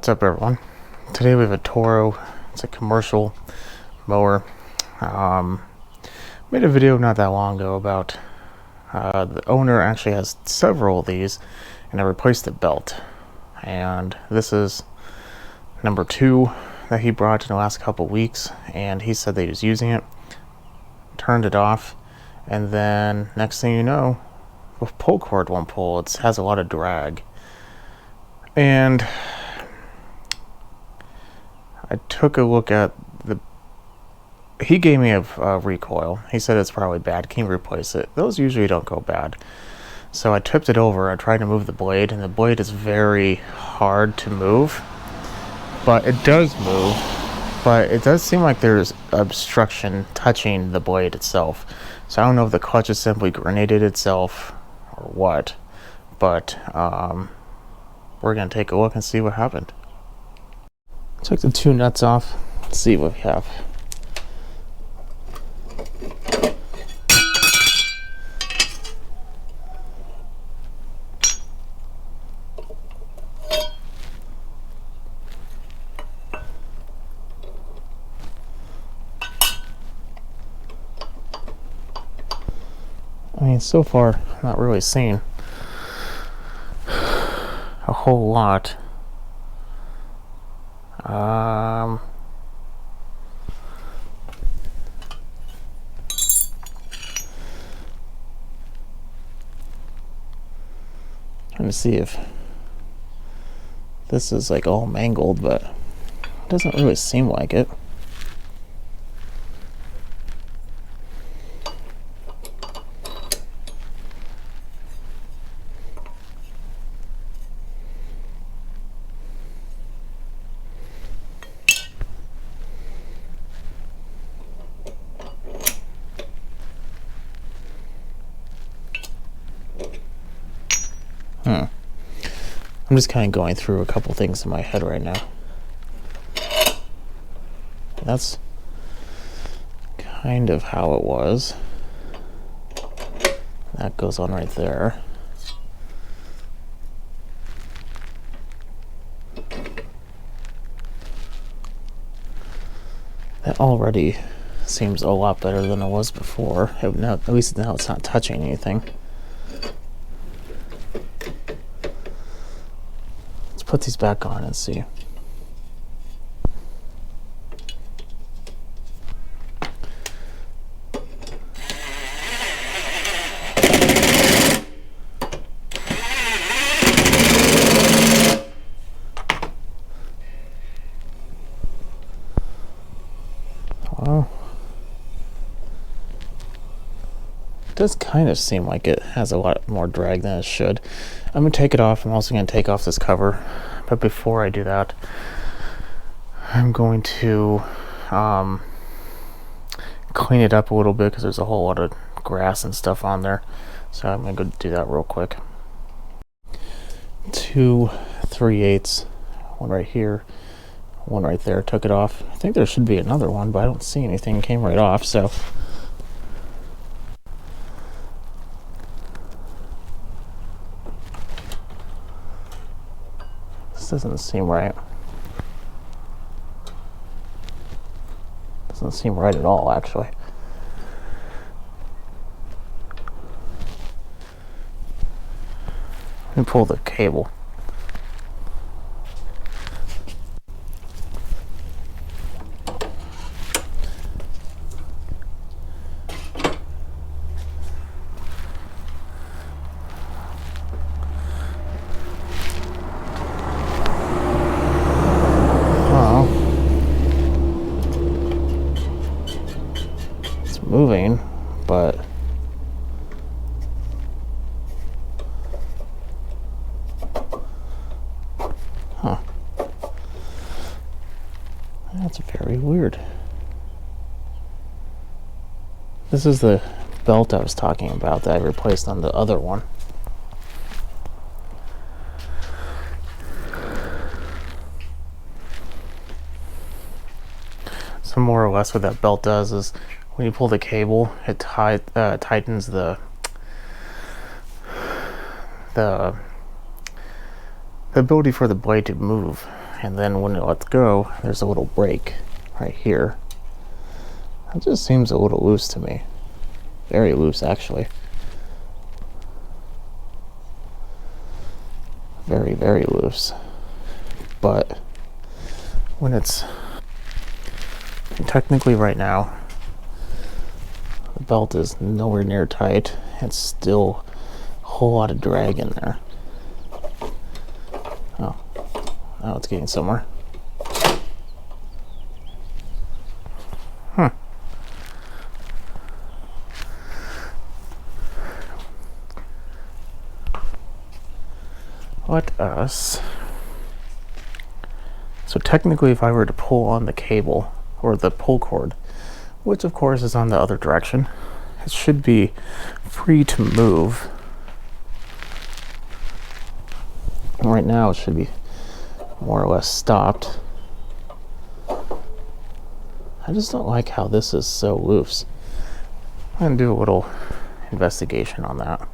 What's up, everyone? Today we have a Toro. It's a commercial mower. Made a video not that long ago about the owner actually has several of these, and I replaced the belt. And this is number 2 that he brought in the last couple weeks, and he said that he was using it, turned it off, and then next thing you know, the pull cord won't pull. It has a lot of drag. And I took a look at he gave me a recoil. He said it's probably bad. Can you replace it? Those usually don't go bad. So I tipped it over. I tried to move the blade, and the blade is very hard to move. But it does move. But it does seem like there's obstruction touching the blade itself. So I don't know if the clutch assembly grenaded itself or what. But we're going to take a look and see what happened. Took the 2 nuts off. Let's see what we have. I mean, so far, not really seeing a whole lot. Trying to see if this is like all mangled, but it doesn't really seem like it. I'm just kind of going through a couple things in my head right now. That's kind of how it was. That goes on right there. That already seems a lot better than it was before. At least now it's not touching anything. Put these back on and see. Well, it does kind of seem like it has a lot more drag than it should. I'm going to take it off. I'm also going to take off this cover. But before I do that, I'm going to clean it up a little bit because there's a whole lot of grass and stuff on there. So I'm going to go do that real quick. 2 3/8, one right here, one right there. Took it off. I think there should be another one, but I don't see anything. It came right off, so. This doesn't seem right. Doesn't seem right at all, actually. Let me pull the cable. Moving, but that's very weird. This is the belt I was talking about that I replaced on the other one. So more or less what that belt does is when you pull the cable, it tightens the ability for the blade to move, and then when it lets go, there's a little break right here. It just seems a little loose to me. Very loose, actually. Very, very loose. But when it's technically right now, the belt is nowhere near tight. It's still a whole lot of drag in there. Oh, now it's getting somewhere. Let us. So technically, if I were to pull on the cable or the pull cord, which of course is on the other direction, it should be free to move. Right now, it should be more or less stopped. I just don't like how this is so loose. I'm gonna do a little investigation on that.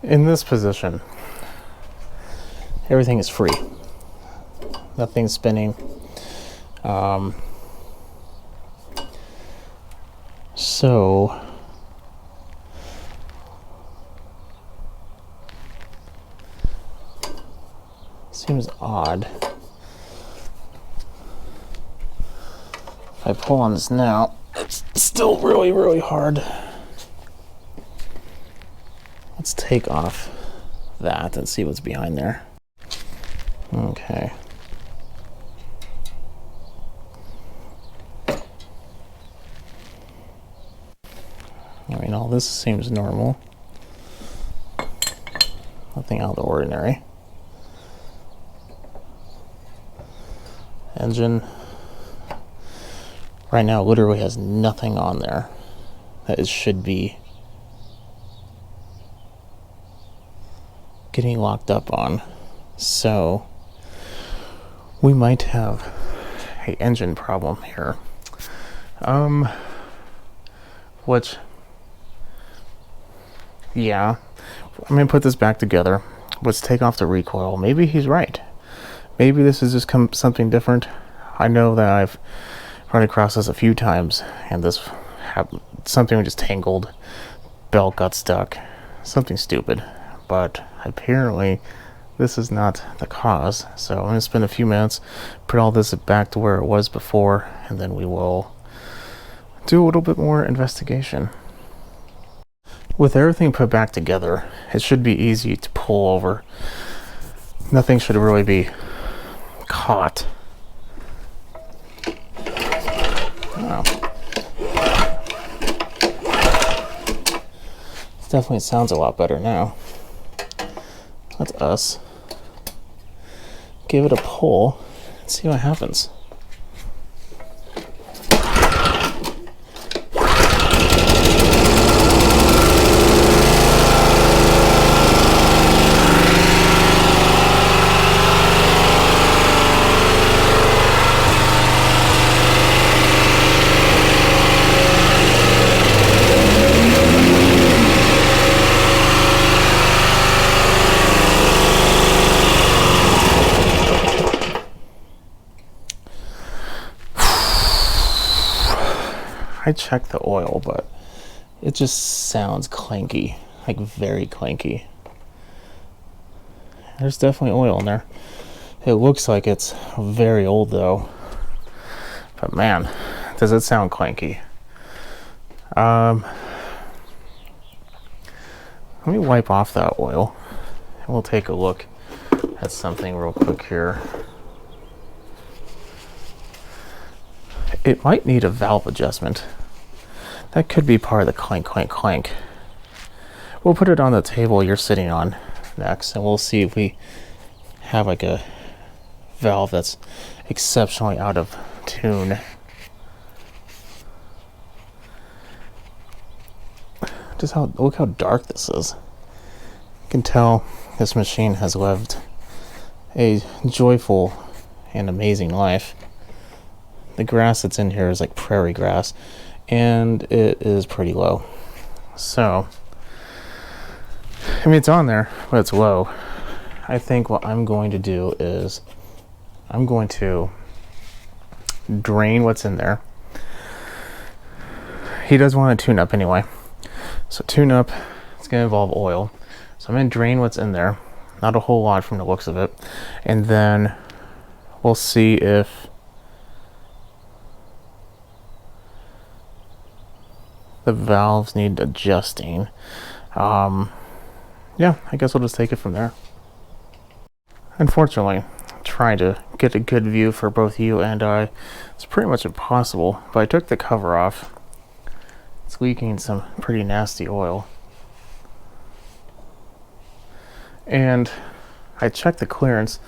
In this position, everything is free. Nothing's spinning. So seems odd. If I pull on this now, it's still really, really hard. Let's take off that and see what's behind there. Okay. I mean, all this seems normal. Nothing out of the ordinary. Engine right now literally has nothing on there that it should be getting locked up on. So we might have an engine problem here. Which, yeah, I'm gonna put this back together. Let's take off the recoil. Maybe he's right. Maybe this is just something different. I know that I've run across this a few times, and this something just tangled, belt got stuck, something stupid. But apparently, this is not the cause. So I'm gonna spend a few minutes, put all this back to where it was before, and then we will do a little bit more investigation. With everything put back together, it should be easy to pull over. Nothing should really be caught. Wow. This definitely sounds a lot better now. Let us give it a pull and see what happens. I checked the oil, but it just sounds clanky, like very clanky. There's definitely oil in there. It looks like it's very old though, but man, does it sound clanky. Let me wipe off that oil and we'll take a look at something real quick here. It might need a valve adjustment. That could be part of the clank, clank, clank. We'll put it on the table you're sitting on next, and we'll see if we have like a valve that's exceptionally out of tune. Look how dark this is. You can tell this machine has lived a joyful and amazing life. The grass that's in here is like prairie grass, and it is pretty low. So, I mean, it's on there, but it's low. I think what I'm going to do is I'm going to drain what's in there. He does want to tune up anyway. So tune up, it's going to involve oil. So I'm going to drain what's in there. Not a whole lot from the looks of it. And then we'll see if the valves need adjusting. Yeah, I guess we'll just take it from there. Unfortunately, trying to get a good view for both you and I, it's pretty much impossible. But I took the cover off. It's leaking some pretty nasty oil. And I checked the clearance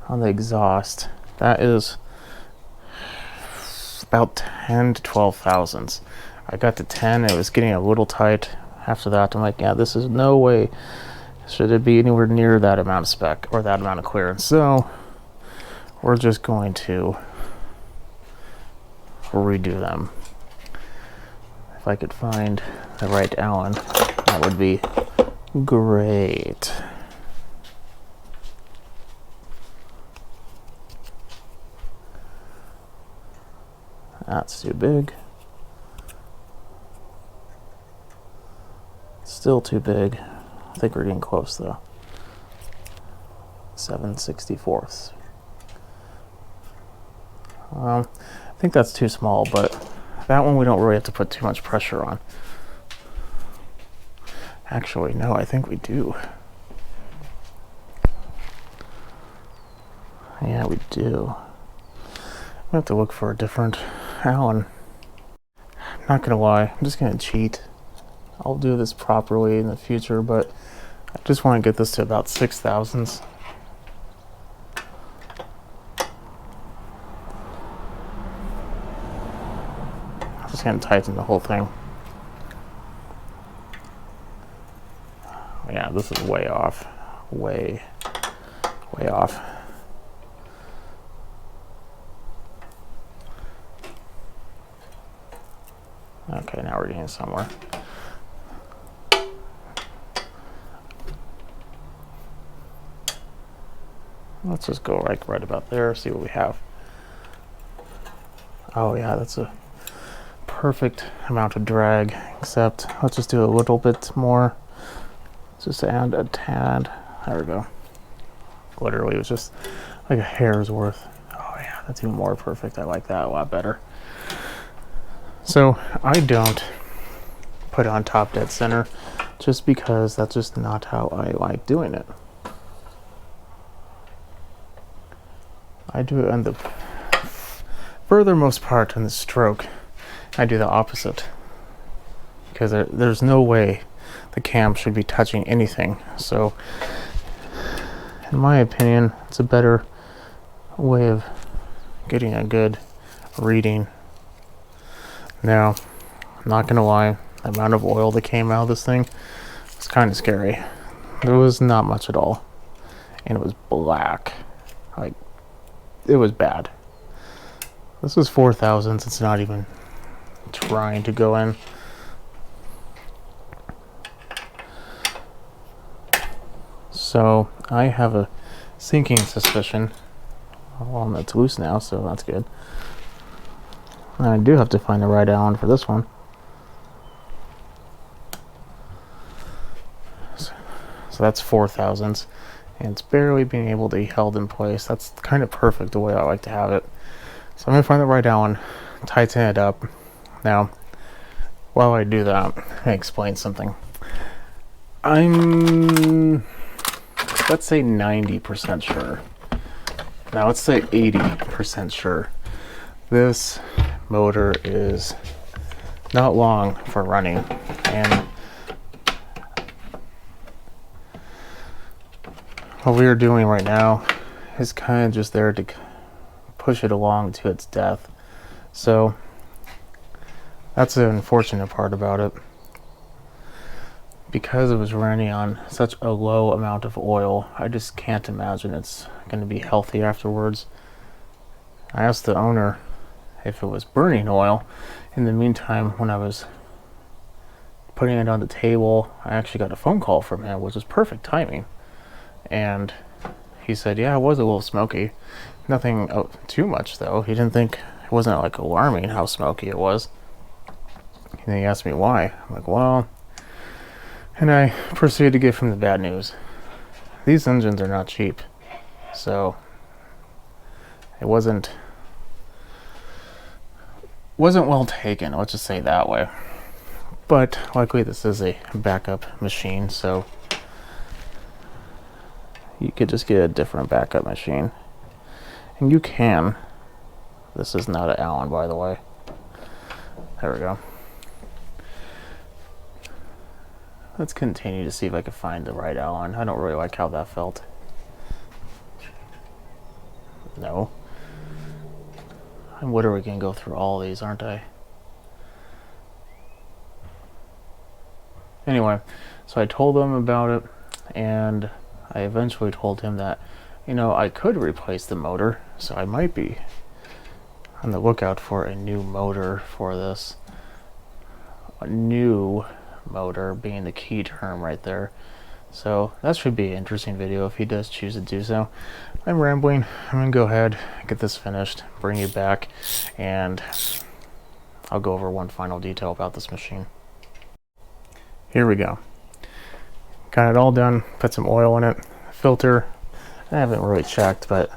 on the exhaust. That is about 10 to 12 thousandths. I got to 10, it was getting a little tight. After that, I'm like, yeah, this is no way should it be anywhere near that amount of spec or that amount of clearance. So we're just going to redo them. If I could find the right Allen, that would be great. That's too big. Still too big. I think we're getting close though. 7/64. I think that's too small, but that one we don't really have to put too much pressure on. Actually, no, I think we do. Yeah, we do. We have to look for a different Allen. Not gonna lie, I'm just gonna cheat. I'll do this properly in the future, but I just want to get this to about 6 thousandths. I'm just gonna tighten the whole thing. Yeah, this is way off. Way off. Okay, now we're getting somewhere. Let's just go right about there, see what we have. Oh yeah, that's a perfect amount of drag, except let's just do a little bit more. Just add a tad. There we go. Literally, it was just like a hair's worth. Oh yeah, that's even more perfect. I like that a lot better. So I don't put on top dead center just because that's just not how I like doing it. I do it on the furthermost part on the stroke. I do the opposite because there's no way the cam should be touching anything. So in my opinion, it's a better way of getting a good reading. Now, I'm not gonna lie, the amount of oil that came out of this thing was kind of scary. There was not much at all, and it was black. Like, it was bad. This was 4 thousandths. It's not even trying to go in. So I have a sinking suspicion. Well, it's loose now, so that's good. And I do have to find the right Allen for this one. So that's 4 thousandths. And it's barely being able to be held in place. That's kind of perfect the way I like to have it. So I'm going to find the right Allen, tighten it up. Now, while I do that, I explain something. I'm, let's say 90% sure. Now let's say 80% sure. This motor is not long for running, and what we are doing right now is kind of just there to push it along to its death. So that's the unfortunate part about it. Because it was running on such a low amount of oil, I just can't imagine it's going to be healthy afterwards. I asked the owner if it was burning oil. In the meantime, when I was putting it on the table, I actually got a phone call from him, which was perfect timing. And he said, yeah, it was a little smoky. Nothing too much, though. He didn't think, it wasn't like alarming how smoky it was. And he asked me why. I'm like, well, and I proceeded to give him the bad news. These engines are not cheap. So, it wasn't well taken, let's just say it that way. But luckily this is a backup machine, so you could just get a different backup machine. And you can. This is not an Allen, by the way. There we go. Let's continue to see if I can find the right Allen. I don't really like how that felt. No. I'm literally going to go through all these, aren't I? Anyway, so I told him about it, and I eventually told him that, you know, I could replace the motor, so I might be on the lookout for a new motor for this. A new motor being the key term right there. So that should be an interesting video if he does choose to do so. I'm rambling. I'm gonna go ahead, get this finished, bring you back, and I'll go over one final detail about this machine. Here we go. Got it all done, put some oil in it, filter. I haven't really checked, but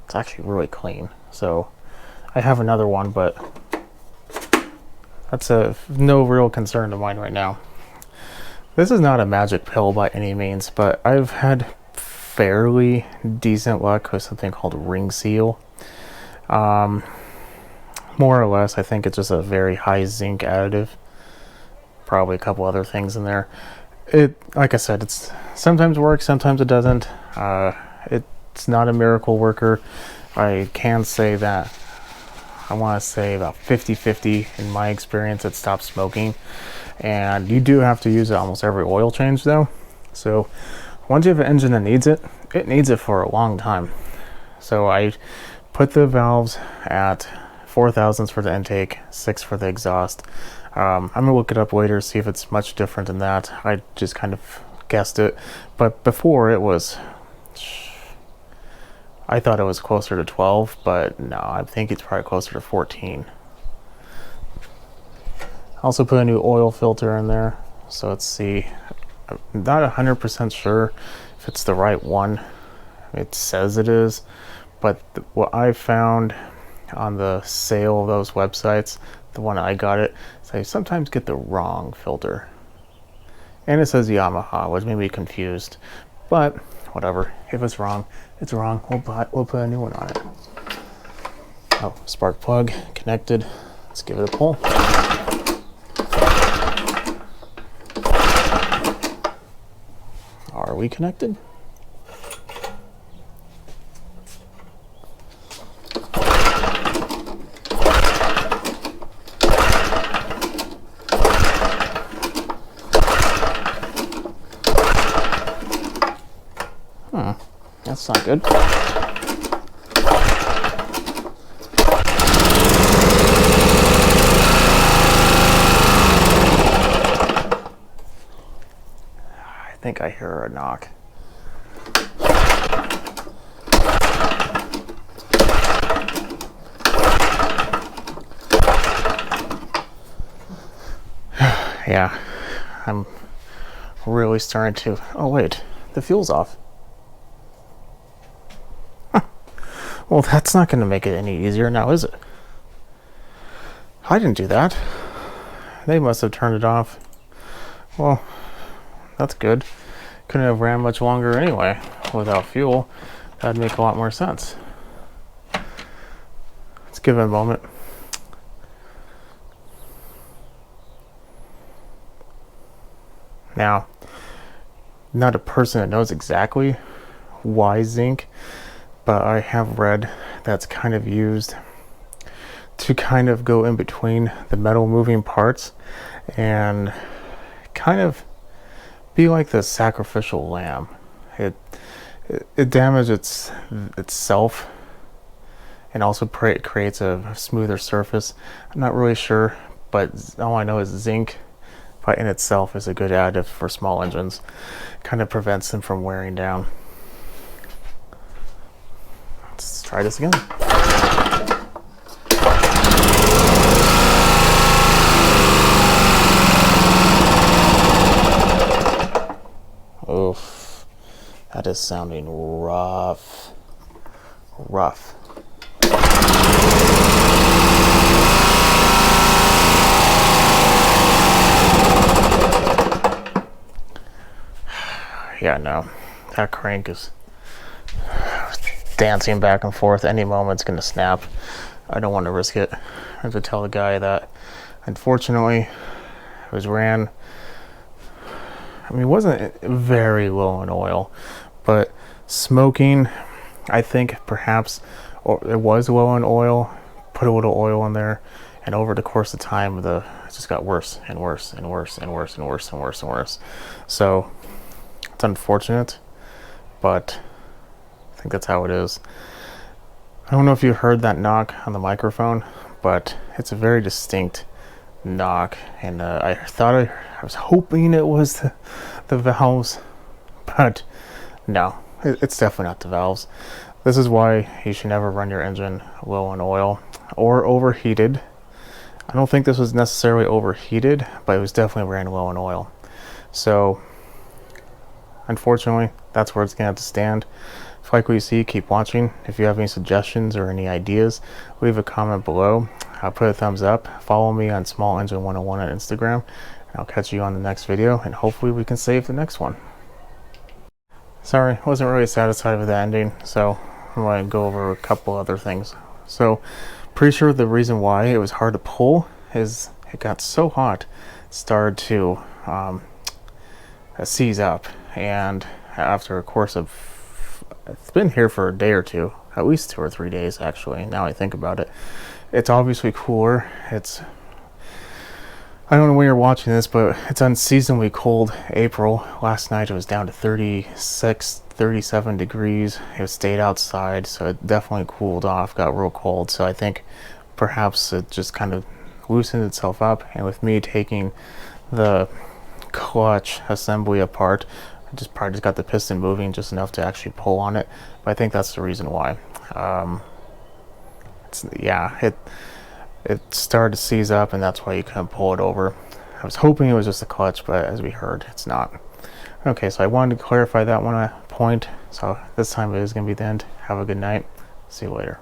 it's actually really clean. So I have another one, but that's no real concern of mine right now. This is not a magic pill by any means, but I've had fairly decent luck with something called ring seal. More or less, I think it's just a very high zinc additive. Probably a couple other things in there. Like I said, it's sometimes works, sometimes it doesn't. It's not a miracle worker. I can say that. I want to say about 50-50 in my experience it stops smoking. And you do have to use it almost every oil change though. So once you have an engine that needs it, it needs it for a long time. So I put the valves at 4 thousandths for the intake, 6 for the exhaust. I'm gonna look it up later, see if it's much different than that. I just kind of guessed it, but before it was, I thought it was closer to 12, but no, I think it's probably closer to 14. Also put a new oil filter in there, so let's see. I'm not 100% sure if it's the right one. It says it is, but what I found on the sale of those websites, the one I got it, so I sometimes get the wrong filter. And it says Yamaha, which made me confused. But whatever, if it's wrong, it's wrong. We'll put a new one on it. Oh, spark plug connected. Let's give it a pull. Are we connected? That's not good. I think I hear a knock. Yeah, I'm really starting to. Oh wait, the fuel's off. Well, that's not going to make it any easier now, is it? I didn't do that. They must have turned it off. Well, that's good. Couldn't have ran much longer anyway without fuel. That'd make a lot more sense. Let's give it a moment. Now, not a person that knows exactly why zinc, but I have read that's kind of used to kind of go in between the metal moving parts and kind of be like the sacrificial lamb. It damages itself and also creates a smoother surface. I'm not really sure, but all I know is zinc but in itself is a good additive for small engines. Kind of prevents them from wearing down. Let's try this again. Oof, that is sounding rough. Rough. Yeah, no, that crank is dancing back and forth. Any moment it's gonna snap. I don't want to risk it. I have to tell the guy that unfortunately it was ran, I mean, it wasn't very low in oil, but smoking, I think perhaps, or it was low in oil, put a little oil in there, and over the course of time it just got worse and worse and worse and worse and worse and worse and worse. So it's unfortunate, but I think that's how it is. I don't know if you heard that knock on the microphone, but it's a very distinct knock, and I was hoping it was the valves, but no, it's definitely not the valves. This is why you should never run your engine low in oil or overheated. I don't think this was necessarily overheated, but it was definitely ran low in oil. So unfortunately, that's where it's gonna have to stand. If you like what you see, keep watching. If you have any suggestions or any ideas, leave a comment below. Put a thumbs up. Follow me on Small Engine 101 on Instagram. And I'll catch you on the next video, and hopefully we can save the next one. Sorry, wasn't really satisfied with the ending, so I'm going to go over a couple other things. So, pretty sure the reason why it was hard to pull is it got so hot, it started to seize up, and after a course of, it's been here for a day or two, at least 2 or 3 days actually, now I think about it. It's obviously cooler. It's, I don't know when you're watching this, but it's unseasonably cold. April, last night it was down to 36, 37 degrees. It stayed outside, so it definitely cooled off, got real cold. So I think perhaps it just kind of loosened itself up, and with me taking the clutch assembly apart, I probably just got the piston moving just enough to actually pull on it. But I think that's the reason why. It started to seize up, and that's why you couldn't pull it over. I was hoping it was just a clutch, but as we heard, it's not. Okay, so I wanted to clarify that one point. So this time it is going to be the end. Have a good night. See you later.